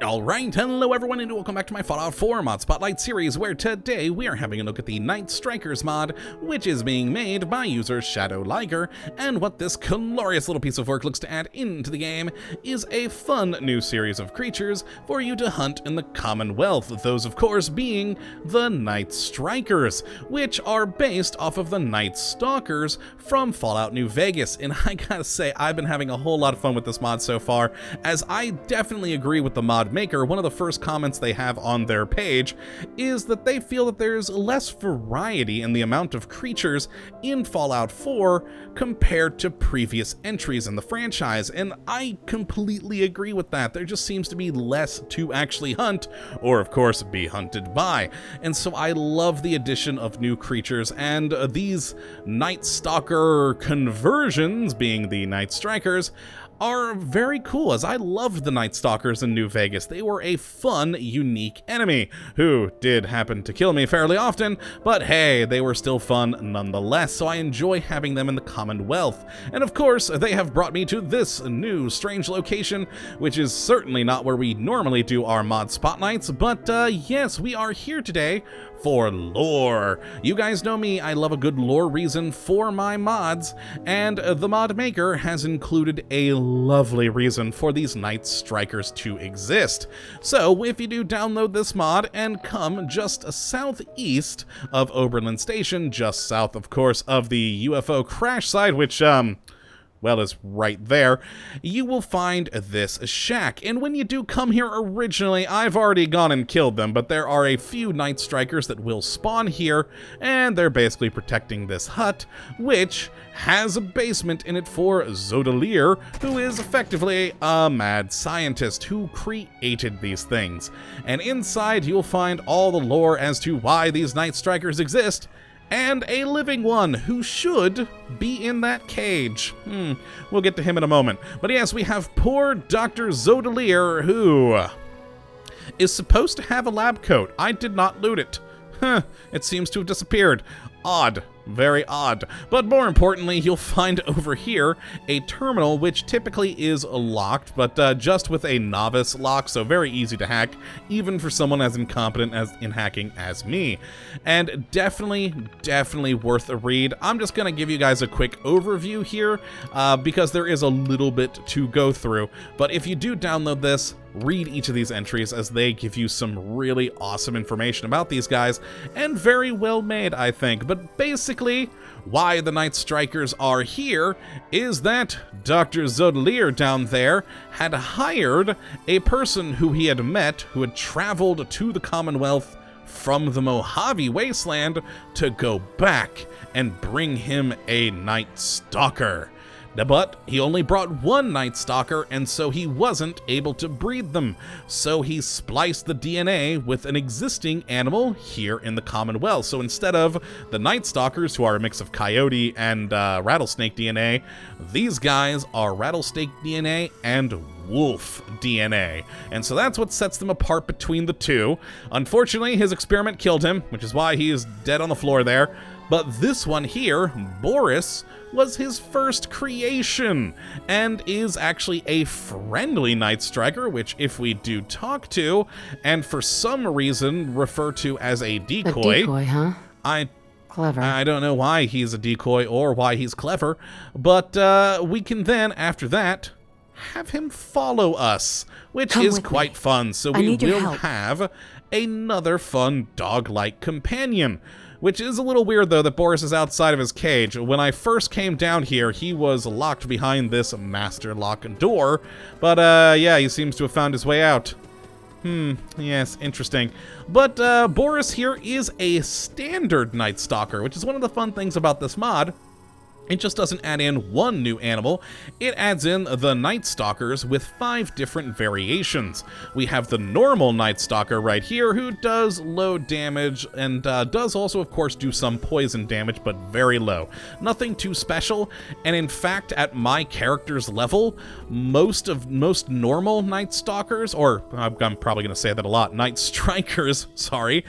Alright, hello everyone and welcome back to my Fallout 4 Mod Spotlight series, where today we are having a look at the Nightstrikers mod, which is being made by user Shadow Liger, and what this glorious little piece of work looks to add into the game is a fun new series of creatures for you to hunt in the Commonwealth, those of course being the Nightstrikers, which are based off of the Nightstalkers from Fallout New Vegas, and I gotta say, I've been having a whole lot of fun with this mod so far, as I definitely agree with the mod maker. One of the first comments they have on their page is that they feel that there's less variety in the amount of creatures in Fallout 4 compared to previous entries in the franchise, and I completely agree with that. There just seems to be less to actually hunt, or of course be hunted by, and so I love the addition of new creatures, and these Nightstalker conversions, being the Nightstrikers, are very cool, as I loved the Nightstalkers in New Vegas. They were a fun, unique enemy, who did happen to kill me fairly often, but hey, they were still fun nonetheless, so I enjoy having them in the Commonwealth. And of course, they have brought me to this new strange location, which is certainly not where we normally do our mod spotlights, but yes, we are here today for lore. You guys know me, I love a good lore reason for my mods, and the mod maker has included a lovely reason for these Nightstrikers to exist. So if you do download this mod and come just southeast of Oberlin Station, just south of course of the UFO crash site, which well, is right there, you will find this shack. And when you do come here originally, I've already gone and killed them, but there are a few Nightstrikers that will spawn here, and they're basically protecting this hut, which has a basement in it for Zodalier, who is effectively a mad scientist who created these things. And inside you'll find all the lore as to why these Nightstrikers exist, and a living one who should be in that cage. We'll get to him in a moment. But yes, we have poor Dr. Zodalier, who is supposed to have a lab coat. I did not loot it. It seems to have disappeared. Odd. Very odd. But more importantly, you'll find over here a terminal which typically is locked, but just with a novice lock, so very easy to hack, even for someone as incompetent in hacking as me. And definitely worth a read. I'm just gonna give you guys a quick overview here, because there is a little bit to go through. But if you do download this, read each of these entries, as they give you some really awesome information about these guys, and very well made, I think. But basically, why the Nightstrikers are here is that Dr. Zodalier down there had hired a person who he had met, who had traveled to the Commonwealth from the Mojave Wasteland to go back and bring him a Nightstalker. But he only brought one Nightstalker, and so he wasn't able to breed them. So he spliced the DNA with an existing animal here in the Commonwealth. So instead of the Nightstalkers, who are a mix of coyote and rattlesnake DNA, these guys are rattlesnake DNA and wolf DNA. And so that's what sets them apart between the two. Unfortunately, his experiment killed him, which is why he is dead on the floor there. But this one here, Boris, was his first creation, and is actually a friendly Nightstriker, which if we do talk to, and for some reason refer to as a decoy. A decoy, huh? Clever. I don't know why he's a decoy or why he's clever, but we can then, after that, have him follow us, which is quite fun. So we will have another fun dog-like companion. Which is a little weird, though, that Boris is outside of his cage. When I first came down here, he was locked behind this master lock door. But, yeah, he seems to have found his way out. Yes, interesting. But, Boris here is a standard Nightstalker, which is one of the fun things about this mod. It just doesn't add in one new animal, it adds in the Nightstalkers with 5 different variations. We have the normal Nightstalker right here, who does low damage, and does also, of course, do some poison damage, but very low. Nothing too special, and in fact, at my character's level, most normal Nightstalkers, or I'm probably going to say that a lot, Nightstrikers, sorry,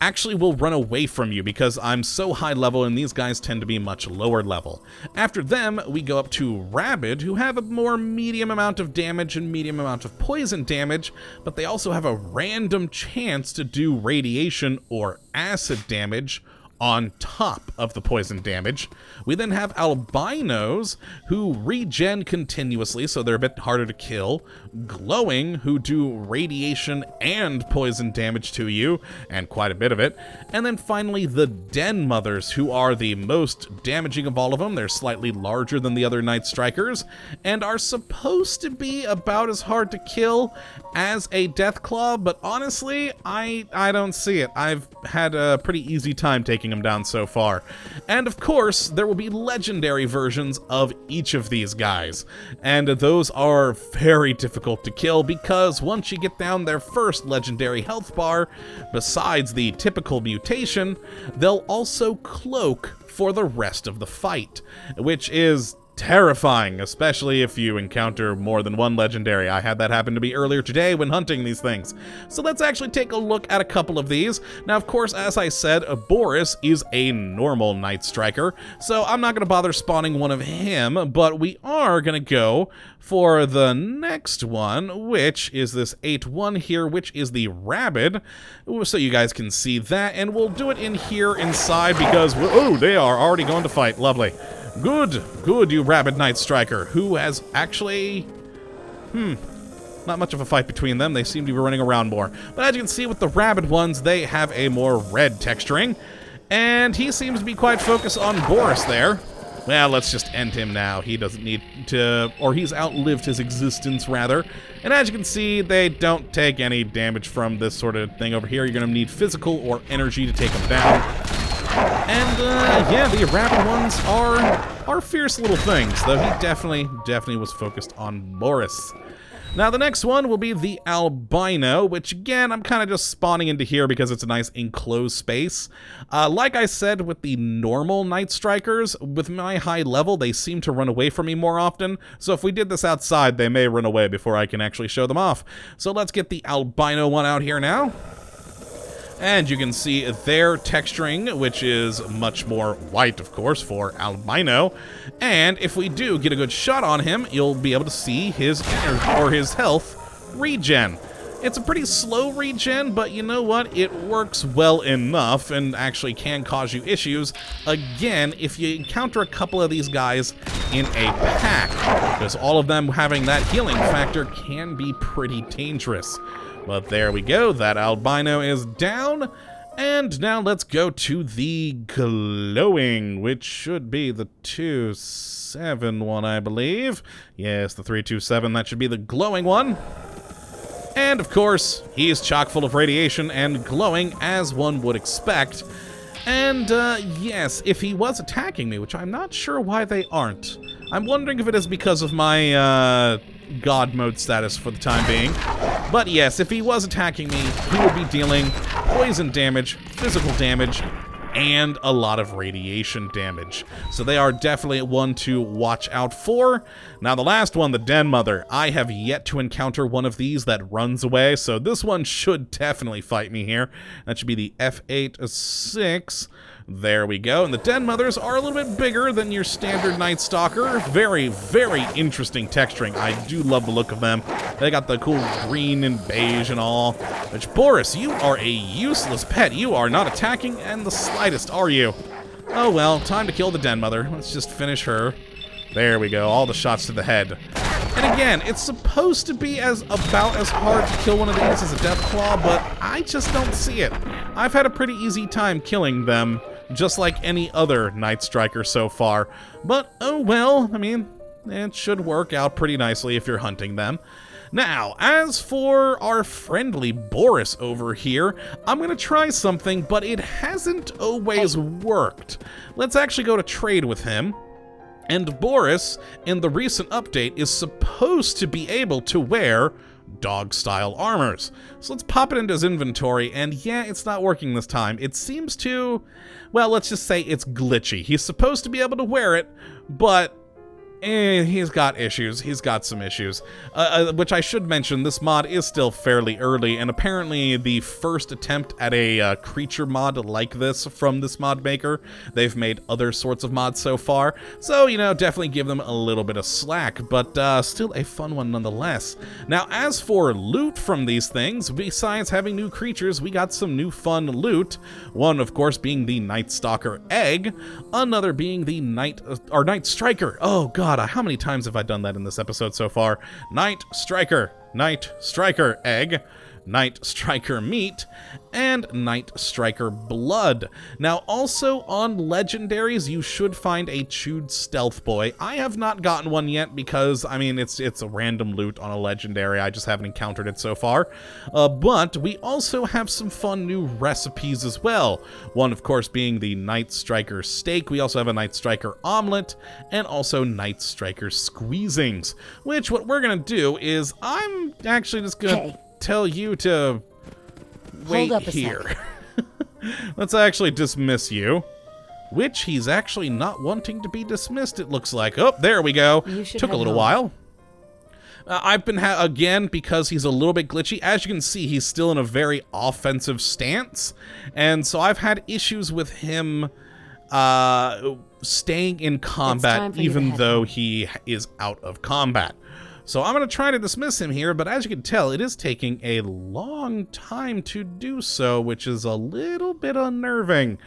actually will run away from you because I'm so high level and these guys tend to be much lower level. After them, we go up to Rabid, who have a more medium amount of damage and medium amount of poison damage, but they also have a random chance to do radiation or acid damage on top of the poison damage. We then have albinos, who regen continuously, so they're a bit harder to kill. Glowing, who do radiation and poison damage to you, and quite a bit of it. And then finally the Den Mothers, who are the most damaging of all of them. They're slightly larger than the other Nightstrikers, and are supposed to be about as hard to kill as a Deathclaw, but honestly, I don't see it. I've had a pretty easy time taking them down so far. And of course, there will be legendary versions of each of these guys, and those are very difficult to kill because once you get down their first legendary health bar, besides the typical mutation, they'll also cloak for the rest of the fight, which is terrifying, especially if you encounter more than one legendary. I had that happen to me earlier today when hunting these things. So let's actually take a look at a couple of these. Now, of course, as I said, Boris is a normal Nightstriker, so I'm not going to bother spawning one of him, but we are going to go for the next one, which is this 8-1 here, which is the Rabid, so you guys can see that, and we'll do it in here inside because, oh, they are already going to fight. Lovely. Good, you Rabid Nightstriker, who has actually, not much of a fight between them. They seem to be running around more. But as you can see with the Rabid ones, they have a more red texturing, and he seems to be quite focused on Boris there. Well, let's just end him now. He doesn't need to, or he's outlived his existence, rather. And as you can see, they don't take any damage from this sort of thing over here. You're going to need physical or energy to take them down. And, yeah, the Rabid ones are fierce little things, though he definitely was focused on Boris. Now, the next one will be the Albino, which, again, I'm kind of just spawning into here because it's a nice enclosed space. Like I said with the normal Nightstrikers, with my high level, they seem to run away from me more often, so if we did this outside, they may run away before I can actually show them off. So let's get the Albino one out here now. And you can see their texturing, which is much more white, of course, for albino. And if we do get a good shot on him, you'll be able to see his health regen. It's a pretty slow regen, but you know what? It works well enough and actually can cause you issues. Again, if you encounter a couple of these guys in a pack, because all of them having that healing factor can be pretty dangerous. But there we go, that albino is down, and now let's go to the glowing, which should be the 2-7 one, I believe. Yes, the 3-2-7, that should be the glowing one. And of course, he is chock full of radiation and glowing, as one would expect. And yes, if he was attacking me, which I'm not sure why they aren't. I'm wondering if it is because of my God mode status for the time being. But yes, if he was attacking me, he would be dealing poison damage, physical damage, and a lot of radiation damage. So they are definitely one to watch out for. Now the last one, the Den Mother. I have yet to encounter one of these that runs away, so this one should definitely fight me here. That should be the F8-6. There we go. And the Den Mothers are a little bit bigger than your standard Nightstalker. Very, very interesting texturing. I do love the look of them. They got the cool green and beige and all. Which, Boris, you are a useless pet. You are not attacking in the slightest, are you? Oh well, time to kill the Den Mother. Let's just finish her. There we go. All the shots to the head. And again, it's supposed to be about as hard to kill one of these as a Deathclaw, but I just don't see it. I've had a pretty easy time killing them, just like any other Nightstriker so far. But, oh well, I mean, it should work out pretty nicely if you're hunting them. Now, as for our friendly Boris over here, I'm going to try something, but it hasn't always worked. Let's actually go to trade with him. And Boris, in the recent update, is supposed to be able to wear dog-style armors. So let's pop it into his inventory, and yeah, it's not working this time. It seems to, well, let's just say it's glitchy. He's supposed to be able to wear it, but He's got issues. He's got some issues. Which I should mention, this mod is still fairly early, and apparently the first attempt at a creature mod like this from this mod maker. They've made other sorts of mods so far, so, you know, definitely give them a little bit of slack, but still a fun one nonetheless. Now, as for loot from these things, besides having new creatures, we got some new fun loot. One, of course, being the Nightstalker egg, another being the Nightstriker. Oh god, how many times have I done that in this episode so far? Nightstriker egg, Nightstriker meat, and Nightstriker blood. Now, also on legendaries, you should find a chewed stealth boy. I have not gotten one yet because, I mean, it's a random loot on a legendary. I just haven't encountered it so far. But we also have some fun new recipes as well. One, of course, being the Nightstriker steak. We also have a Nightstriker omelet, and also Nightstriker squeezings, which what we're gonna do is I'm actually just gonna tell you to wait here. Let's actually dismiss you, which he's actually not wanting to be dismissed, it looks like. Oh, there we go. Took a little while. I've been, again, because he's a little bit glitchy, as you can see, he's still in a very offensive stance, and so I've had issues with him staying in combat even though he is out of combat. So I'm going to try to dismiss him here, but as you can tell, it is taking a long time to do so, which is a little bit unnerving.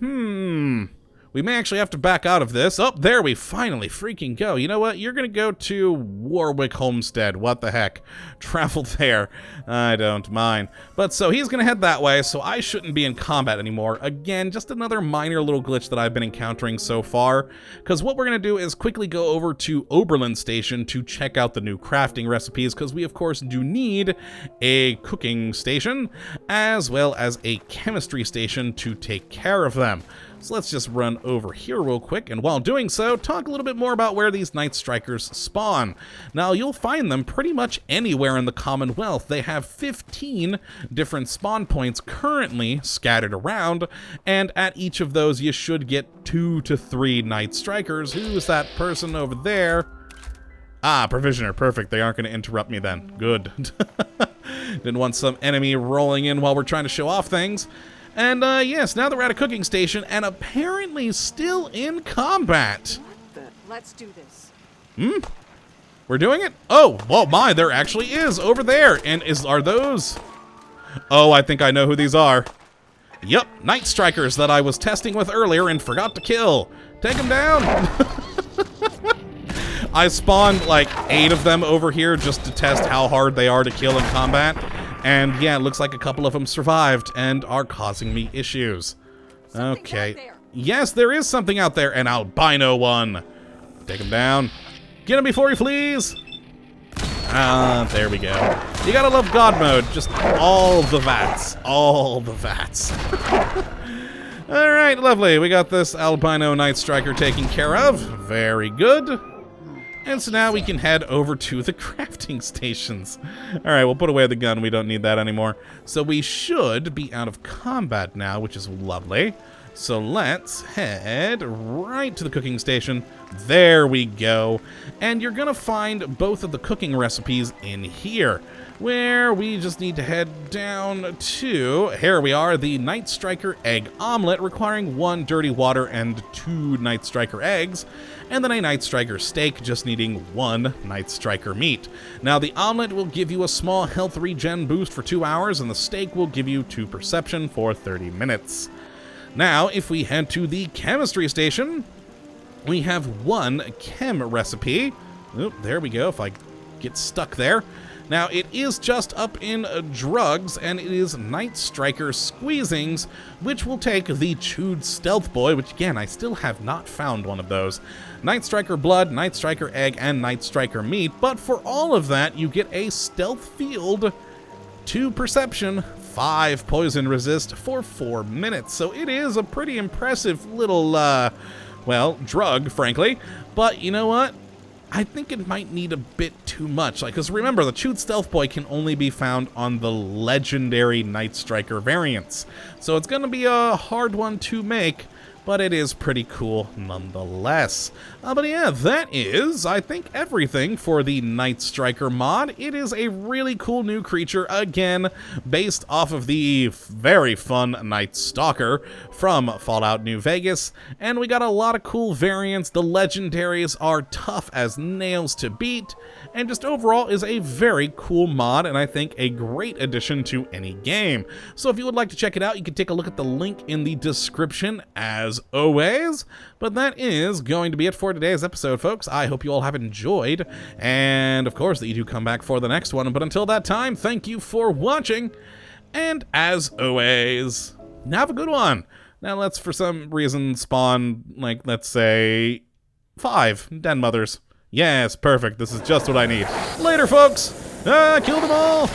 We may actually have to back out of this. Oh, there we finally freaking go. You know what? You're going to go to Warwick Homestead. What the heck? Travel there. I don't mind. But so he's going to head that way, so I shouldn't be in combat anymore. Again, just another minor little glitch that I've been encountering so far. Because what we're going to do is quickly go over to Oberlin Station to check out the new crafting recipes, because we, of course, do need a cooking station, as well as a chemistry station to take care of them. So let's just run over here real quick, and while doing so, talk a little bit more about where these Nightstrikers spawn. Now, you'll find them pretty much anywhere in the Commonwealth. They have 15 different spawn points currently scattered around, and at each of those, you should get 2 to 3 Nightstrikers. Who's that person over there? Ah, Provisioner. Perfect. They aren't going to interrupt me then. Good. Didn't want some enemy rolling in while we're trying to show off things. And, yes, now that we're at a cooking station, and apparently still in combat. Let's do this. We're doing it? Oh, well, my, there actually is over there. And are those... Oh, I think I know who these are. Yup, Nightstrikers that I was testing with earlier and forgot to kill. Take them down. I spawned, like, 8 of them over here just to test how hard they are to kill in combat. And yeah, it looks like a couple of them survived and are causing me issues. Okay. Yes, there is something out there, an albino one. Take him down. Get him before he flees. Ah, there we go. You gotta love God mode. Just all the vats. All the vats. Alright, lovely. We got this albino Nightstriker taken care of. Very good. And so now we can head over to the crafting stations. Alright, we'll put away the gun. We don't need that anymore. So we should be out of combat now, which is lovely. So let's head right to the cooking station. There we go. And you're going to find both of the cooking recipes in here, where we just need to head down to, here we are, the Nightstriker egg omelet, requiring 1 dirty water and 2 Nightstriker eggs, and then a Nightstriker steak, just needing 1 Nightstriker meat. Now, the omelet will give you a small health regen boost for 2 hours, and the steak will give you 2 perception for 30 minutes. Now, if we head to the chemistry station, we have 1 chem recipe. Oop, there we go, if I get stuck there. Now, it is just up in drugs, and it is Nightstriker squeezings, which will take the chewed stealth boy, which again, I still have not found one of those. Nightstriker blood, Nightstriker egg, and Nightstriker meat, but for all of that, you get a stealth field, 2 perception, 5 poison resist for 4 minutes. So it is a pretty impressive little, well, drug, frankly. But you know what? I think it might need a bit too much. Because remember, the chewed stealth boy can only be found on the legendary Nightstriker variants. So it's going to be a hard one to make. but it is pretty cool nonetheless. But yeah, that is, I think, everything for the Nightstriker mod. It is a really cool new creature, again, based off of the very fun Nightstalker from Fallout New Vegas, and we got a lot of cool variants. The legendaries are tough as nails to beat, and just overall is a very cool mod, and I think a great addition to any game. So if you would like to check it out, you can take a look at the link in the description as always. But that is going to be it for today's episode, folks. I hope you all have enjoyed, and of course that you do come back for the next one. But until that time, thank you for watching, and as always, have a good one. Now let's, for some reason, spawn, like, let's say, 5 den mothers. Yes, perfect. This is just what I need. Later, folks. Kill them all.